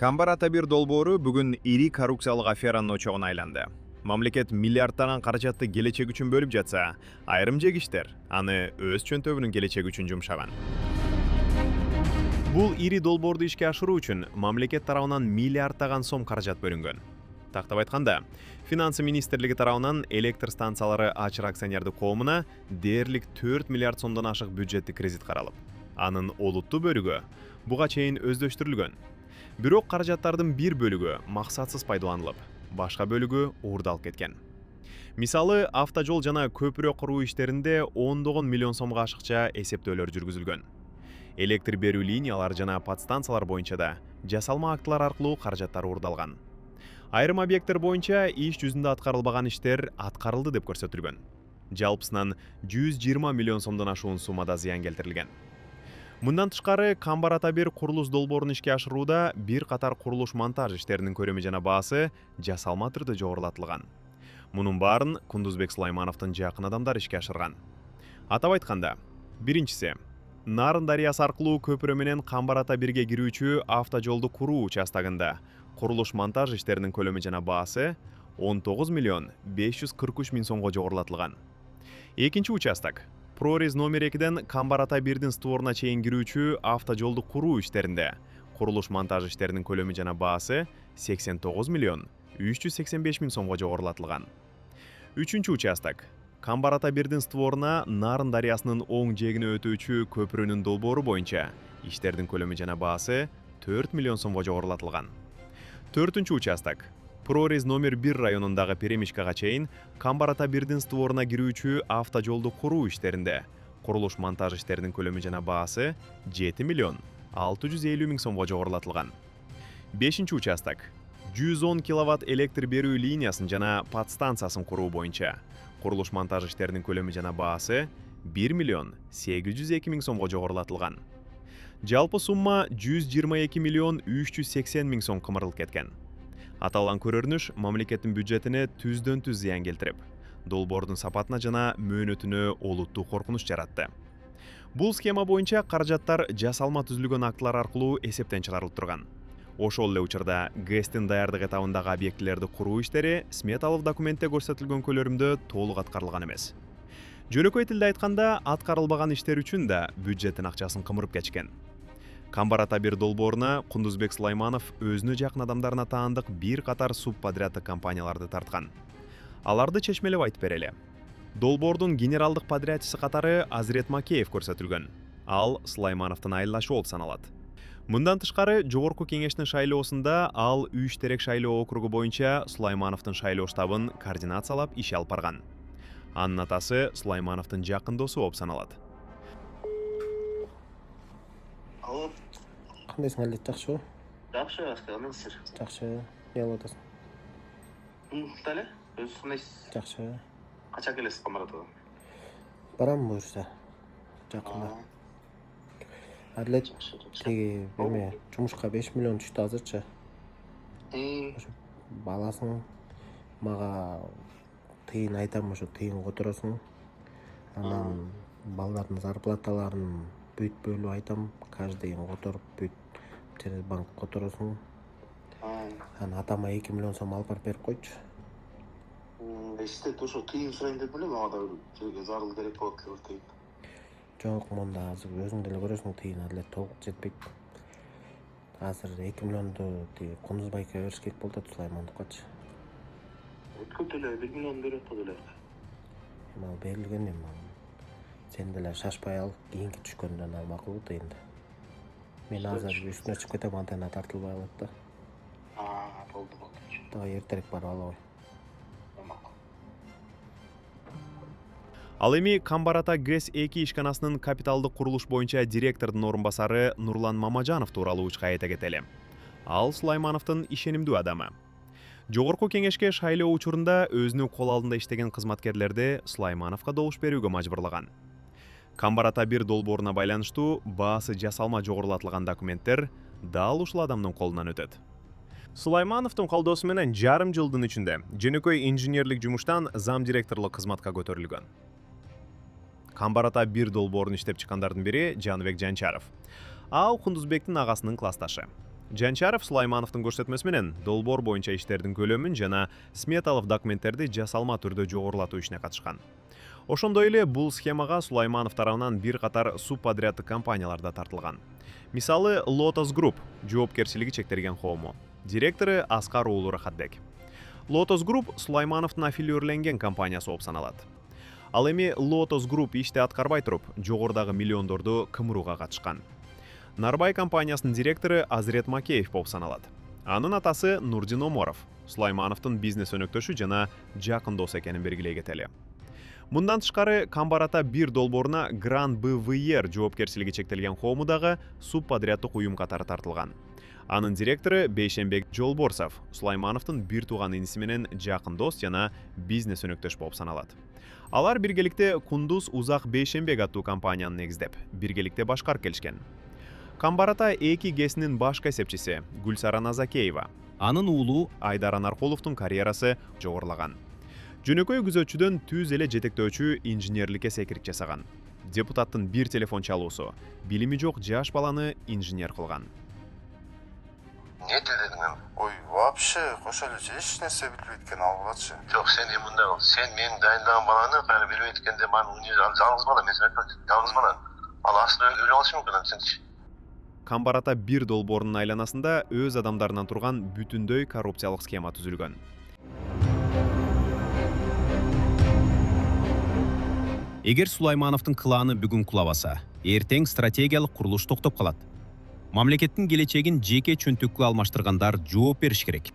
Камбар ата бир долбоору бүгүн ири коррупциялык аферанын очогуна айланды. Мамлекет миллиарддаган каражатты келечек үчүн бөлүп жатса, айрым жегиштер аны өз чөнтөгүнүн келечеги үчүн жумшаган. Бул ири долбоорду ишке ашыруу үчүн мамлекет тарабынан миллиарддаган сом каражат бөлүнгөн. Тактап айтканда, Финансы министрлиги тарабынан электр станциялары ачык акционердик коомуна дээрлик 4 миллиард сомдон ашык бюджеттик кредит каралып, анын олуттуу бөлүгү буга чейин өздөштүрүлгөн. Бирок каражаттардын бир бөлүгү максатсыз пайдаланылып, башка бөлүгү уурдалып кеткен. Мисалы, автожол жана көпүрө куруу иштеринде ондогон миллион сомго ашыкча эсептөөлөр жүргүзүлгөн. Электр берүү линиялары жана подстанциялар боюнча да жасалма актылар аркылуу каражаттар уурдалган. Айрым объекттер боюнча иш жүзүндө аткарылбаган иштер аткарылды деп көрсөтүлгөн. Жалпысынан 120 миллион сомдон ашуун суммада зыян келтирилген. Мындан тышкары, Камбар ата бир курулуш долбоорун ишке ашырууда бир катар курулуш монтаж иштеринин көрөмү жана баасы жасалма түрдө жогорулатылган. Мунун баарын Кундузбек Сулаймановдун жакын адамдары ишке ашырган. Атап айтканда, биринчиси, Нарын дарыясы аркылуу көпүрө менен Камбар ата бирге кирүүчү автожолду куруу участагында курулуш монтаж иштеринин көлөмү жана баасы 19 миллион 543 миң сомго жогорулатылган. Экинчи участок Прорез номер 2ден Камбар ата 1дин створуна чейин кирүүчү автожолду куруу иштеринде курулуш монтаж иштеринин көлөмү жана баасы 89 миллион 385 миң сомго жогорулатылган. Үчүнчү участок Камбар ата 1дин створуна Нарын дарыясынын оң жээгине өтүүчү көпүрөнүн долбоору боюнча иштердин көлөмү жана баасы 4 миллион сомго жогорулатылган. Төртүнчү участок Прорез номер 1 районундагы перемишкага чейин Камбар ата 1дин створуна кирүүчү автожолду куруу иштеринде курулуш монтаж иштеринин көлөмү жана баасы 7 миллион 650 миң сомго жогорулатылган. Бешинчи участок 110 киловатт электр берүү линиясын жана подстанциясын куруу боюнча курулуш монтаж иштеринин көлөмү жана баасы 1 миллион 802 миң сомго жогорулатылган. Жалпы сумма 122 миллион 380 миң сом кымырылып кеткен. Аталган көрүнүш мамлекеттин бюджетине түздөн түз зыян келтирип, долбоордун сапатына жана мөөнөтүнө олуттуу коркунуч жаратты. Бул схема боюнча каражаттар жасалма түзүлгөн актылар аркылуу эсептен чыгарылып турган. Ошол эле учурда ГЭСтин даярдык этабындагы объектилерди куруу иштери сметалык документте көрсөтүлгөн көлөмдө толук аткарылган эмес. Жөнөкөй тилде айтканда, аткарылбаган иштер үчүн да бюджеттин акчасын кымырып кетишкен. Камбар ата бир долбооруна Кундузбек Сулайманов өзүнө жакын адамдарына таандык бир катар субподряддык компанияларды тарткан. Аларды чечмелеп айтып берели. Долбоордун генералдык подрядчысы катары Азирет Макеев көрсөтүлгөн. Ал Сулаймановдун айылдашы болуп саналат. Мындан тышкары, Жогорку кеңештин шайлоосунда ал Үч Терек шайлоо округу боюнча Сулаймановдун шайлоо штабын координациялап иш алып барган. Анын атасы Сулаймановдун жакын досу болуп саналат. Алло, Кандайсың, Алет, жакшыбы? жакшы, кандайсыздар? Жакшы. Эмне кылып атасың? Дале, өзүңүз кандайсыз? Жакшы. Качан келесиз Камбар атадан? Барам буюрса. Жакында. Алет, Жакшы. тиги эме жумушка 5 миллион түштү азырчы. Ошо баласың мага тыйын айтам, ошо тыйын которосуң. Анан балдардын зарплаталарын бүт бөлүп айтам, каждыйын которуп бүт через банк которосуң. Анан атама 2 миллион сом алып барып берип койчу. Эстет ошо тыйын сурайын деп эле, мага да жерге зарыл керек болот эле тыйын. Жок, монда азыр өзүң деле көрөсүң, тыйын алет толук жетпейт. Азыр 2 миллионду тиги Кундузбайга бериш керек болуп атат, Сулаймандыкачы. Өткөн деле 1 миллион берип атат эле. Эми ал берилген эми. Сен деле шашпай ал, кийинки түшкөндөн ал макулбу тыйынды. Мен азыр үстүнө чыгып кетем, антена тартылбай калат да. Болду. Дагы эртерээк барып алабай. Макул. Ал эми Камбар ата ГЭС 2 ишканасынын капиталдык курулуш боюнча директордун орун басары Нурлан Мамажанов тууралуу учка айта кетели. Ал Сулаймановдун ишенимдүү адамы. Жогорку кеңешке шайлоо учурунда өзүнүн кол алдында иштеген кызматкерлерди Сулаймановго добуш берүүгө мажбурлаган. Камбар ата бир долбооруна байланыштуу баасы жасалма жогорулатылган документтер дал ушул адамдын колунан өтөт. Сулаймановдун колдоосу менен жарым жылдын ичинде жөнөкөй инженерлик жумуштан зам директорлук кызматка көтөрүлгөн. Камбар ата бир долбоорун иштеп чыккандардын бири Жаныбек Жанчаров. Ал Кундузбектин агасынын классташы. Жанчаров Сулаймановдун көрсөтмөсү менен долбоор боюнча иштердин көлөмүн жана сметалык документтерди жасалма түрдө жогорулатуу ишине катышкан. Ошондой эле бул схемага Сулайманов тарабынан бир катар субподряддык компаниялар да тартылган. Мисалы, Lotus Group жоопкерчилиги чектелген коому. Директору Аскар уулу Рахатбек. Lotus Group Сулаймановдун аффилирленген компаниясы болуп саналат. Ал эми Lotus Group ишти аткарбай туруп, жогорудагы миллиондорду кымырууга катышкан. Нарбай компаниясынын директору Азирет Макеев болуп саналат. Анын атасы Нурдин Оморов, Сулаймановдун бизнес өнөктөшү жана жакын дос экенин белгилей кетели. Мындан тышкары Камбарата 1 долбооруна Гран БВР жоопкерчилиги чектелген коому дагы субподряддык уюм катары тартылган. Анын директору Бейшенбек Жолборсов Сулаймановдун бир тууган иниси менен жакын дос жана бизнес өнөктөш болуп саналат. Алар биргеликте Кундуз Узак Бейшенбек аттуу компанияны негиздеп, биргеликте башкарып келишкен. Камбарата 2 ГЭСинин башкы эсепчиси Гүлсара Назакеева, анын уулу Айдар Анаркуловдун карьерасы жогорулаган. Жөнөкөй күзөтчүдөн түз эле жетектөөчү инженерликке секирик жасаган. Депутаттын бир телефон чалуусу билими жок жаш баланы инженер кылган. Не делдең? Ой, вообще, кошо эле эч нерсе билбейт экен алгачы. Жок, сен мындай кыл. Сен менин дайындаган баланы кайра билбейт экенде, мен жалгыз бала, мен жалгыз бала. Ал астына өлүп алышы мүмкүн, сенчи. Камбарата 1 долбоорунун айланасында өз адамдарынан турган бүтүндөй коррупциялык схема түзүлгөн. Эгер Сулаймановдун кланы бүгүн кулабаса, эртең стратегиялык курулуш токтоп калат. Мамлекеттин келечегин жеке чөнтүккө алмаштыргандар жооп бериш керек.